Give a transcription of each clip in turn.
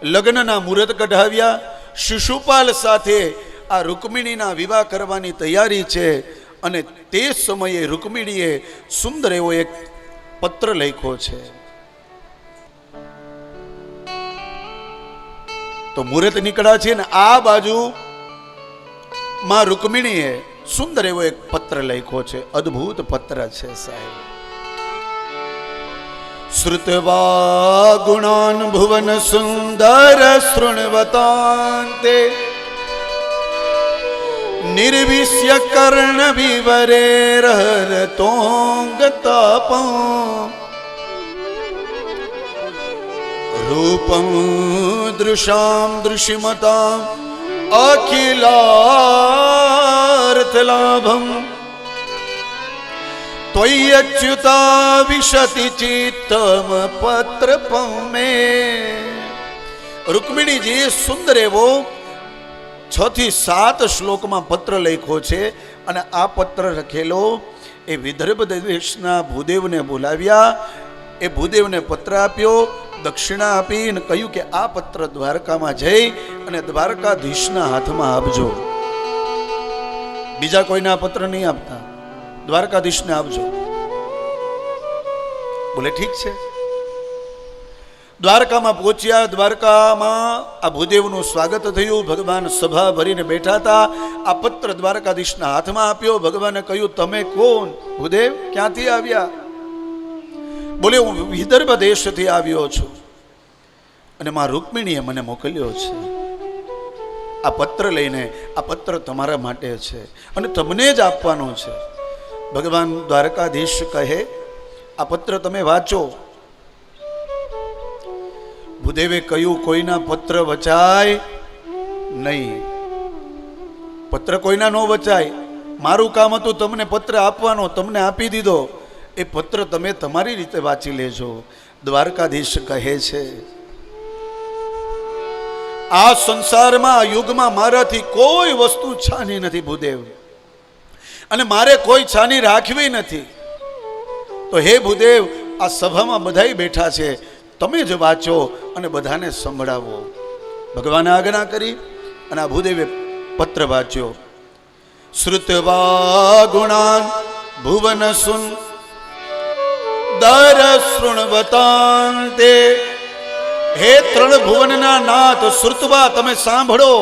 લગ્નના મુહૂર્ત કઢાવ્યા. શિશુપાલ સાથે આ રૂકમિણીના વિવાહ કરવાની તૈયારી છે. અને તે સમયે રૂકમિણીએ સુંદર એવો એક પત્ર લખ્યો છે. તો મુહૂર્ત નીકળ્યા છે ને આ બાજુ માં રૂકમિણીએ સુંદર એવો એક પત્ર લખ્યો છે. અદ્ભુત પત્ર છે સાહેબ. શ્રુતવા ગુણાન ભુવન સુંદર શૃણવતાંતે નિર્વિશ્ય કર્ણ વિવરે રહરતોંગતાપં રૂપં દૃશામ દૃશ્યમતામ અખિલાર્થલાભમ ત્વય્યચ્યુતા વિશતિ ચિત્તમ પત્રપં મે. રૂકમિણીજીએ સુંદર એવો 6 થી 7 શ્લોકમાં પત્ર લખ્યો છે. અને આ પત્ર લખેલો એ વિદર્ભ દેશના ભૂદેવને બોલાવ્યા. એ ભૂદેવને પત્ર આપ્યો, દક્ષિણા આપી અને કહ્યું કે આ પત્ર દ્વારકામાં જઈ અને દ્વારકાધીશના હાથમાં આપજો. બીજા કોઈના પત્ર નહીં આપતા, દ્વારકાધીશને આપજો. બોલે ઠીક છે. દ્વારકામાં પહોંચ્યા. દ્વારકામાં આ ભૂદેવનું સ્વાગત થયું. ભગવાન સભા ભરીને બેઠા હતા. આ પત્ર દ્વારકાધીશના હાથમાં આપ્યો. ભગવાને કહ્યું તમે કોણ? ભૂદેવ ક્યાંથી આવ્યા? બોલે હું વિદર્ભ દેશથી આવ્યો છું અને માં રૂકમિણીએ મને મોકલ્યો છે આ પત્ર લઈને. આ પત્ર તમારા માટે છે અને તમને જ આપવાનો છે. ભગવાન દ્વારકાધીશ કહે આ પત્ર તમે વાંચો. ભૂદેવે કહ્યું કોઈના પત્ર વચાય નહીં. પત્ર કોઈના નો વચાય. મારું કામ હતું તમને પત્ર આપવાનો, તમને આપી દીધો. એ પત્ર તમે તમારી રીતે વાંચી લેજો. દ્વારકાધીશ કહે છે આ સંસારમાં આ યુગમાં મારાથી કોઈ વસ્તુ છાની નથી ભૂદેવ, અને મારે કોઈ છાની રાખવી નથી. તો હે ભૂદેવ આ સભામાં બધાય બેઠા છે, તમે જ વાંચો અને બધાને સંભળાવો. ભગવાને આજ્ઞા કરી અને આ ભૂદેવે પત્ર વાંચ્યો. શ્રુતવા ગુણાન ભુવન સુન દર શૃણવતાંતે. હે 3 ભુવનના નાથ શ્રુતવા તમે સાંભળો.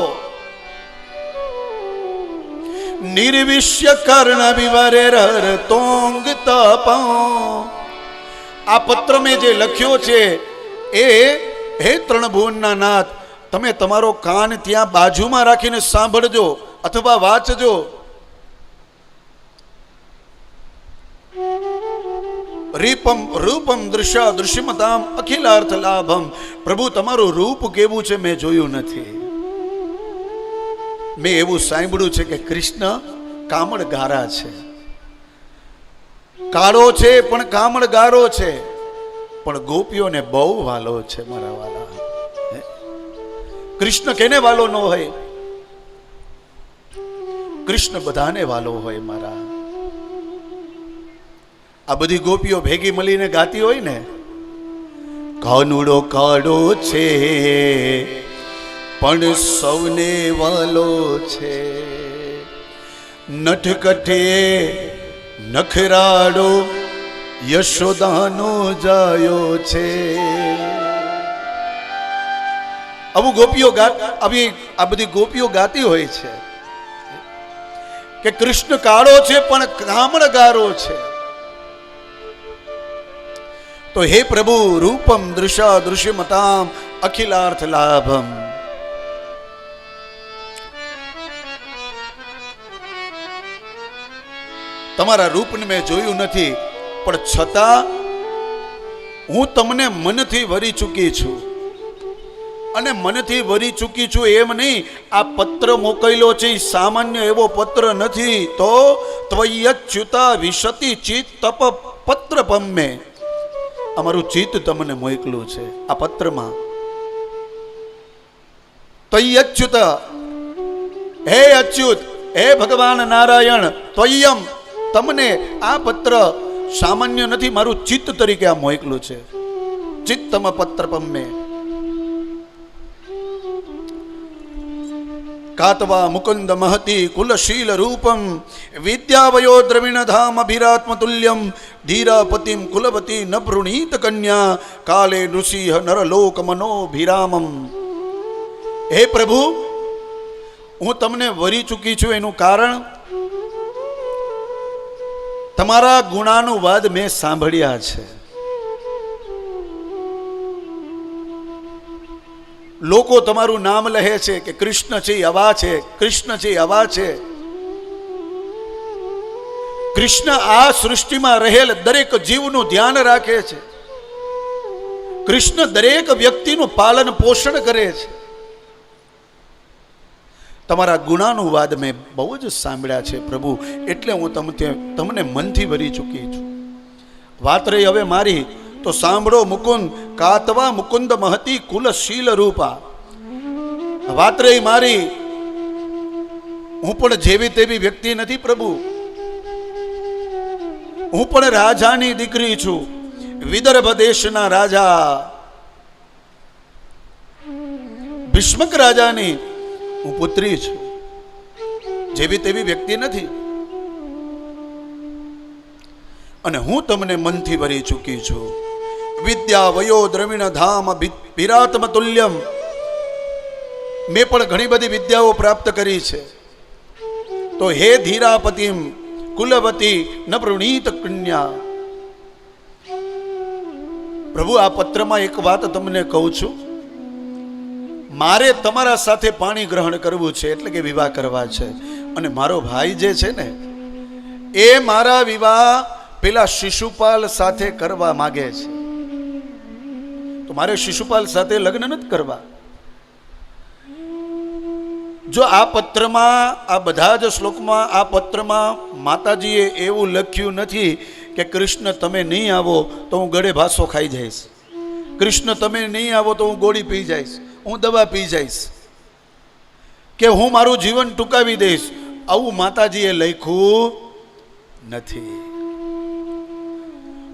નિર્વિશ્ય કર્ણ વિવરે રહરતોંગ તપં. આ પત્ર મેં જે લખ્યો છે એ હે 3 ભુવનના નાથ તમે તમારો કાન ત્યાં બાજુમાં રાખીને સાંભળજો અથવા વાંચજો. રૂપમ દૃશ્યમતામ અખિલાર્થ લાભમ. પ્રભુ તમારું રૂપ કેવું છે મેં જોયું નથી. મેં એવું સાંભળ્યું છે કે કૃષ્ણ કામળગારા છે. કાળો છે પણ કામળગારો છે, પણ ગોપીઓને બહુ વાલો છે મારા વાલા. કૃષ્ણ કેને વાલો ન હોય? કૃષ્ણ બધાને વાલો હોય મારા. આ બધી ગોપીઓ ભેગી મળીને ગાતી હોય ને, કાનુડો કાળો છે પણ સૌને વાલો છે, નટકટે નખરાડો યશોદાનો જાયો છે. આવું ગોપીઓ આ બધી ગોપીઓ ગાતી હોય છે કે કૃષ્ણ કાળો છે પણ કામળગારો છે. તો હે પ્રભુ રૂપમ દૃશ્યમતામ અખિલાર્થ લાભમ. તમારા રૂપને મેં જોયું નથી, પણ છતાં હું તમને મનથી વરી ચૂકી છું. અને મનથી વરી ચૂકી છું એમ નહીં, આ પત્ર મોકલ્યો છે એ સામાન્ય એવો પત્ર નથી. તો ત્વય્યચ્યુતા વિશતિ ચિત્ત તપ પત્ર પમ્મે. અમારું ચિત્ત તમને મોકલું છે આ પત્રમાં. ત્વય્યચ્યુત, હે અચ્યુત, હે ભગવાન નારાયણ, ત્વય્યમ તમને આ પત્ર સામાન્ય નથી, મારું ચિત્ત તરીકે આ મોકલું છે. ચિત્તમ પત્ર પમ્મે. કાતવા મુકુંદ મહતી કુલશીલ રૂપમ વિદ્યાવયો દ્રવિણ ધામ અભિરાત્મતુલ્યમ ધીરાપતિમ કુલવતી ન પૃણીત કન્યા કાલે નૃસિંહ નરલોક મનોભિરામમ. હે પ્રભુ, હું તમને વરી ચૂકી છું. એનું કારણ તમારા ગુણાનુવાદ મેં સાંભળ્યા છે. લોકો તમારું નામ લહે છે કે કૃષ્ણ છે આવા છે, કૃષ્ણ છે આવા છે. કૃષ્ણ આ સૃષ્ટિમાં રહેલ દરેક જીવનું ધ્યાન રાખે છે. કૃષ્ણ દરેક વ્યક્તિનું પાલન પોષણ કરે છે. તમારા ગુણાનુવાદ મેં બહુ જ સાંભળ્યા છે પ્રભુ, એટલે હું તમને મનથી ભરી ચૂકી છું. વાત રહી હવે મારી, તો સાંભળો મુકુંદ કાતવા મુકુંદ મહતી કુલશીલ રૂપા. વાત રહી મારી, હું પણ જેવી તેવી વ્યક્તિ નથી પ્રભુ. હું પણ રાજાની દીકરી છું, વિદર્ભ દેશના રાજા ભીષ્મક રાજાની હું પુત્રી છું. જેવી તેવી વ્યક્તિ નથી. અને હું તમને મનથી ભરી ચૂકી છું. વિદ્યા વયો દ્રવિણ ધામ વિરાત્મ તુલ્યમ. મેં પણ ઘણી બધી વિદ્યાઓ પ્રાપ્ત કરી છે. તો હે ધીરાપતિમ કુલવતી ન પૃણીત કન્યા. પ્રભુ, આ પત્રમાં એક વાત તમને કહું છું. મારે તમારા સાથે પાણી ગ્રહણ કરવું છે, એટલે કે વિવાહ કરવા છે. અને મારો ભાઈ જે છે ને, એ મારા વિવાહ પેલા શિશુપાલ સાથે કરવા માંગે છે. તો મારે શિશુપાલ સાથે લગ્ન નથી કરવા. જો આ પત્રમાં, આ બધા જ શ્લોકમાં, આ પત્રમાં માતાજીએ એવું લખ્યું નથી કે કૃષ્ણ તમે નહીં આવો તો હું ગળે ભાસો ખાઈ જઈશ, કૃષ્ણ તમે નહીં આવો તો હું ગોળી પી જઈશ, હું દવા પી જઈશ, કે હું મારું જીવન ટૂંકાવી દઈશ. આવું માતાજીએ લખ્યું નથી.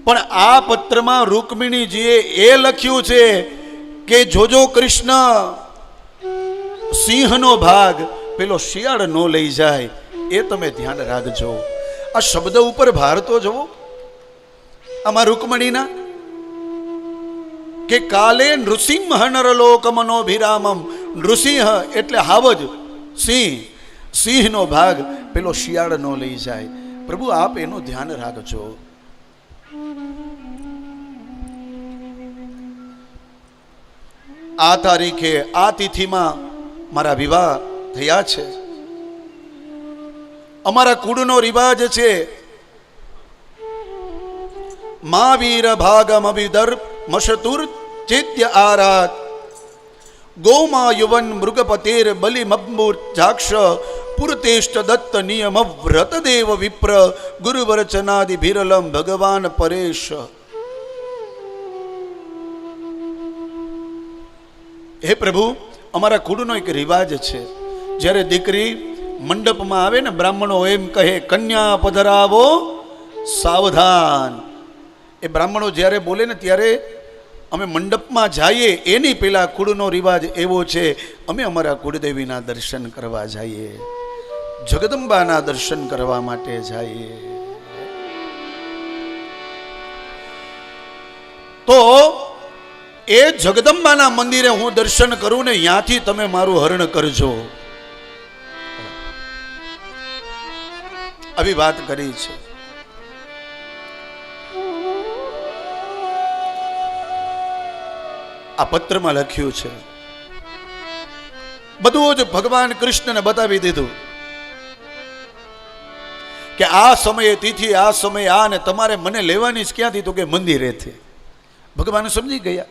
પણ આ પત્રમાં રૂકમિણીજીએ એ લખ્યું છે કે જોજો કૃષ્ણ સિંહનો ભાગ પેલો શિયાળ નો લઈ જાય, એ તમે ધ્યાન રાખજો. આ શબ્દ ઉપર ભાર તો જુઓ આમાં રૂકમણીના, કે કાલે નૃસિંહ નરલોક મનોભિરામમ. નૃસિંહ એટલે હાવજ, સિંહ, સિંહનો ભાગ પેલો શિયાળ નો લઈ જાય. પ્રભુ, આપ એનું ધ્યાન રાખજો. આ તારીખે આ તિથિમાં મારા વિવાહ થયા છે. અમારા કુળનો રિવાજ છે મહાવીર ભાગમ અભિદર મશતુર ચૈત્ય આરાત ગૌમા યુવન મૃગપતેર બલિ મબ્મુર જાક્ષ પુરતેષ્ટ દત્ત નિયમ વ્રત દેવ વિપ્ર ગુરુવરચનાદિ ભિરલમ ભગવાન પરેશ. હે પ્રભુ, અમારા કુળનો એક રિવાજ છે, જ્યારે દીકરી મંડપમાં આવે ને, બ્રાહ્મણો એમ કહે કન્યા પધરાવો સાવધાન. એ બ્રાહ્મણો જ્યારે બોલે ને ત્યારે અમે મંડપમાં જઈએ એની પેલા કુળનો રિવાજ એવો છે, અમે અમારા કુળદેવીના દર્શન કરવા જઈએ, જગદંબાના દર્શન કરવા માટે જઈએ. તો એ જગદંબાના મંદિરે હું દર્શન કરું ને, ત્યાંથી તમે મારું હરણ કરજો, આવી વાત કરી છે. આ પત્રમાં લખ્યું છે. બધું જ ભગવાન કૃષ્ણને બતાવી દીધું કે આ સમયે તિથિ, આ સમયે આ, ને તમારે મને લેવાની જ ક્યાંથી, તો કે મંદિરેથી. ભગવાન સમજી ગયા.